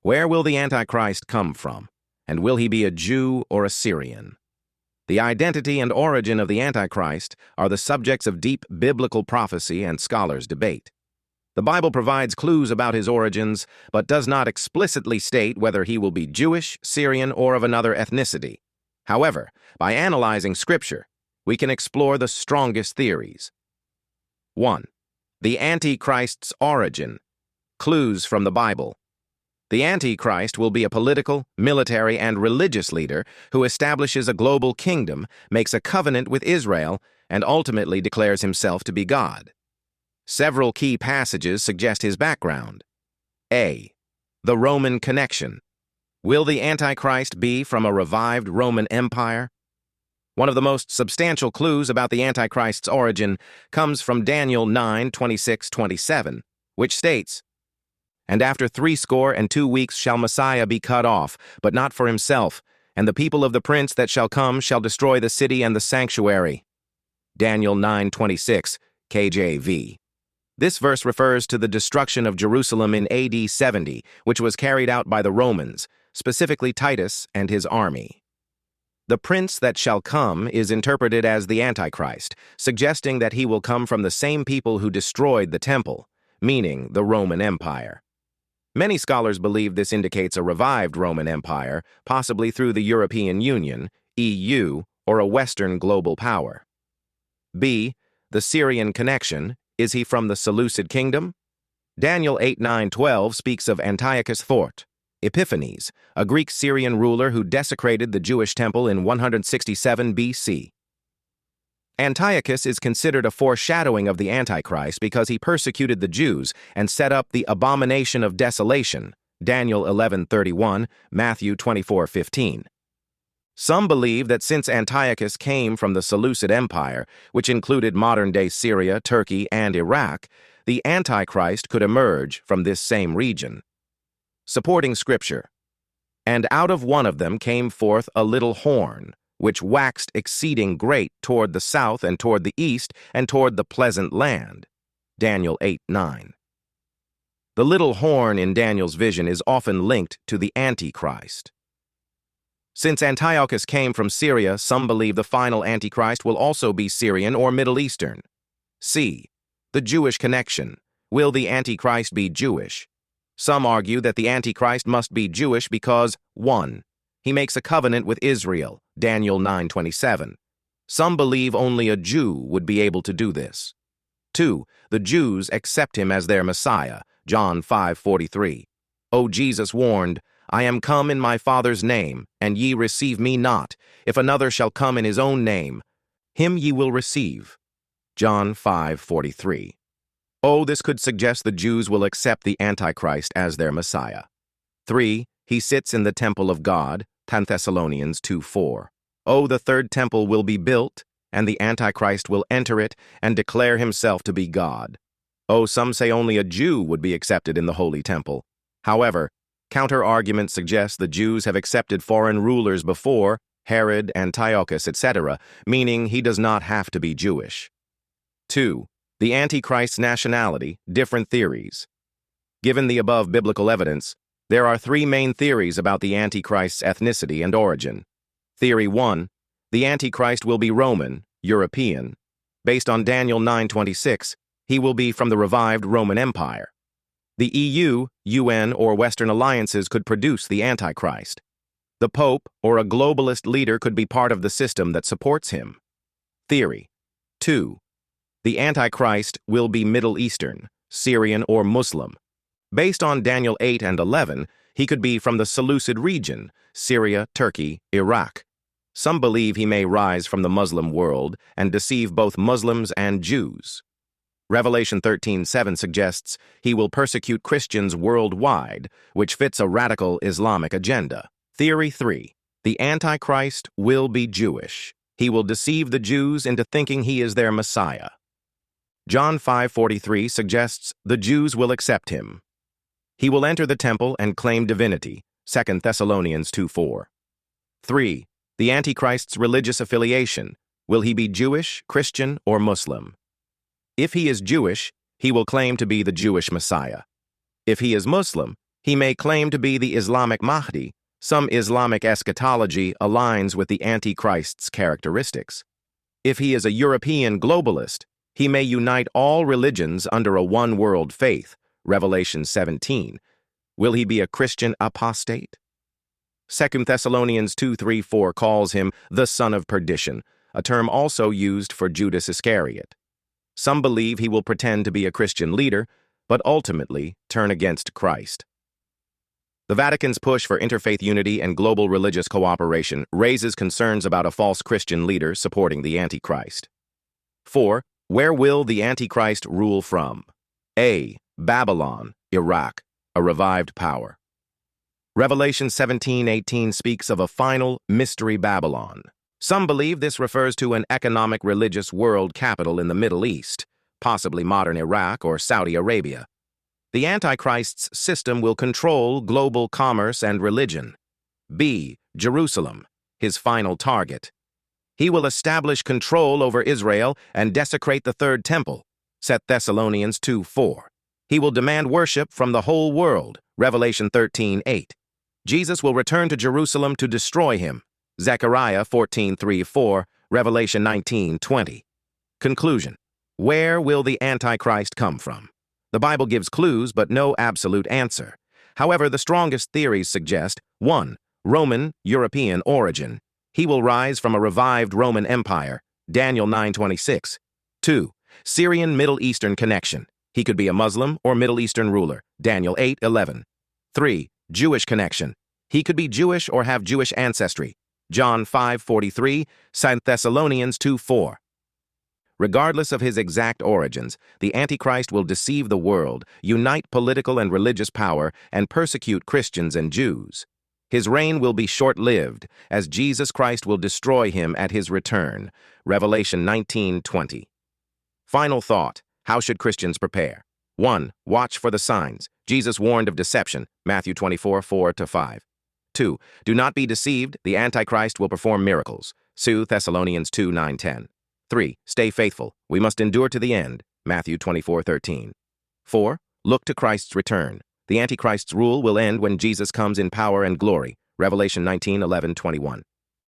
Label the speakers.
Speaker 1: Where will the Antichrist come from? And will he be a Jew or a Syrian? The identity and origin of the Antichrist are the subjects of deep biblical prophecy and scholars' debate. The Bible provides clues about his origins, but does not explicitly state whether he will be Jewish, Syrian, or of another ethnicity. However, by analyzing Scripture, we can explore the strongest theories. 1. The Antichrist's origin. Clues from the Bible. The Antichrist will be a political, military, and religious leader who establishes a global kingdom, makes a covenant with Israel, and ultimately declares himself to be God. Several key passages suggest his background. A. The Roman connection. Will the Antichrist be from a revived Roman Empire? One of the most substantial clues about the Antichrist's origin comes from Daniel 9:26-27, which states, "And after 62 weeks shall Messiah be cut off, but not for himself, and the people of the prince that shall come shall destroy the city and the sanctuary." Daniel 9:26, KJV. This verse refers to the destruction of Jerusalem in AD 70, which was carried out by the Romans, specifically Titus and his army. The prince that shall come is interpreted as the Antichrist, suggesting that he will come from the same people who destroyed the temple, meaning the Roman Empire. Many scholars believe this indicates a revived Roman Empire, possibly through the European Union, EU, or a Western global power. B. The Syrian connection. Is he from the Seleucid kingdom? Daniel 8:9-12 speaks of Antiochus IV, Epiphanes, a Greek Syrian ruler who desecrated the Jewish temple in 167 BC. Antiochus is considered a foreshadowing of the Antichrist because he persecuted the Jews and set up the abomination of desolation, Daniel 11:31, Matthew 24:15. Some believe that since Antiochus came from the Seleucid Empire, which included modern-day Syria, Turkey, and Iraq, the Antichrist could emerge from this same region. Supporting Scripture. "And out of one of them came forth a little horn, which waxed exceeding great toward the south and toward the east and toward the pleasant land." Daniel 8:9. The little horn in Daniel's vision is often linked to the Antichrist. Since Antiochus came from Syria, some believe the final Antichrist will also be Syrian or Middle Eastern. C. The Jewish connection. Will the Antichrist be Jewish? Some argue that the Antichrist must be Jewish because 1. He makes a covenant with Israel, Daniel 9:27. Some believe only a Jew would be able to do this. 2. The Jews accept him as their Messiah, John 5:43. "O Jesus warned, I am come in my Father's name, and ye receive me not. If another shall come in his own name, him ye will receive." John 5:43. Oh, this could suggest the Jews will accept the Antichrist as their Messiah. 3. He sits in the temple of God, 10 Thessalonians 2:4. Oh, the third temple will be built, and the Antichrist will enter it and declare himself to be God. Oh, some say only a Jew would be accepted in the holy temple. However, counter-arguments suggest the Jews have accepted foreign rulers before, Herod, Antiochus, etc., meaning he does not have to be Jewish. 2. The Antichrist's nationality, different theories. Given the above biblical evidence, there are 3 main theories about the Antichrist's ethnicity and origin. Theory 1. The Antichrist will be Roman, European. Based on Daniel 9:26, he will be from the revived Roman Empire. The EU, UN, or Western alliances could produce the Antichrist. The Pope or a globalist leader could be part of the system that supports him. Theory 2. The Antichrist will be Middle Eastern, Syrian, or Muslim. Based on Daniel 8 and 11, he could be from the Seleucid region, Syria, Turkey, Iraq. Some believe he may rise from the Muslim world and deceive both Muslims and Jews. Revelation 13:7 suggests he will persecute Christians worldwide, which fits a radical Islamic agenda. Theory 3. The Antichrist will be Jewish. He will deceive the Jews into thinking he is their Messiah. John 5:43 suggests the Jews will accept him. He will enter the temple and claim divinity, 2 Thessalonians 2:4. 3. The Antichrist's religious affiliation. Will he be Jewish, Christian, or Muslim? If he is Jewish, he will claim to be the Jewish Messiah. If he is Muslim, He may claim to be the Islamic Mahdi. Some Islamic eschatology aligns with the Antichrist's characteristics. If he is a European globalist, he may unite all religions under a one-world faith, Revelation 17. Will he be a Christian apostate? 2 Thessalonians 2:3-4 calls him the son of perdition, a term also used for Judas Iscariot. Some believe he will pretend to be a Christian leader, but ultimately turn against Christ. The Vatican's push for interfaith unity and global religious cooperation raises concerns about a false Christian leader supporting the Antichrist. 4. Where will the Antichrist rule from? A. Babylon, Iraq, a revived power. Revelation 17:18 speaks of a final mystery Babylon. Some believe this refers to an economic religious world capital in the Middle East, possibly modern Iraq or Saudi Arabia. The Antichrist's system will control global commerce and religion. B. Jerusalem, his final target. He will establish control over Israel and desecrate the Third Temple, 2 Thessalonians 2:4. He will demand worship from the whole world, Revelation 13:8. Jesus will return to Jerusalem to destroy him, Zechariah 14:3-4, Revelation 19:20. Conclusion. Where will the Antichrist come from? The Bible gives clues, but no absolute answer. However, the strongest theories suggest 1. Roman, European origin. He will rise from a revived Roman Empire, Daniel 9:26. 2. Syrian Middle Eastern connection. He could be a Muslim or Middle Eastern ruler, Daniel 8:11. 3. Jewish connection. He could be Jewish or have Jewish ancestry, John 5:43, 2 Thessalonians 2:4. Regardless of his exact origins, the Antichrist will deceive the world, unite political and religious power, and persecute Christians and Jews. His reign will be short-lived, as Jesus Christ will destroy him at his return, Revelation 19:20. Final thought, how should Christians prepare? 1. Watch for the signs. Jesus warned of deception, Matthew 24:4-5. 2. Do not be deceived, the Antichrist will perform miracles, 2 Thessalonians 2:9-10. 3. Stay faithful. We must endure to the end. Matthew 24:13. 4. Look to Christ's return. The Antichrist's rule will end when Jesus comes in power and glory. Revelation 19:11-21.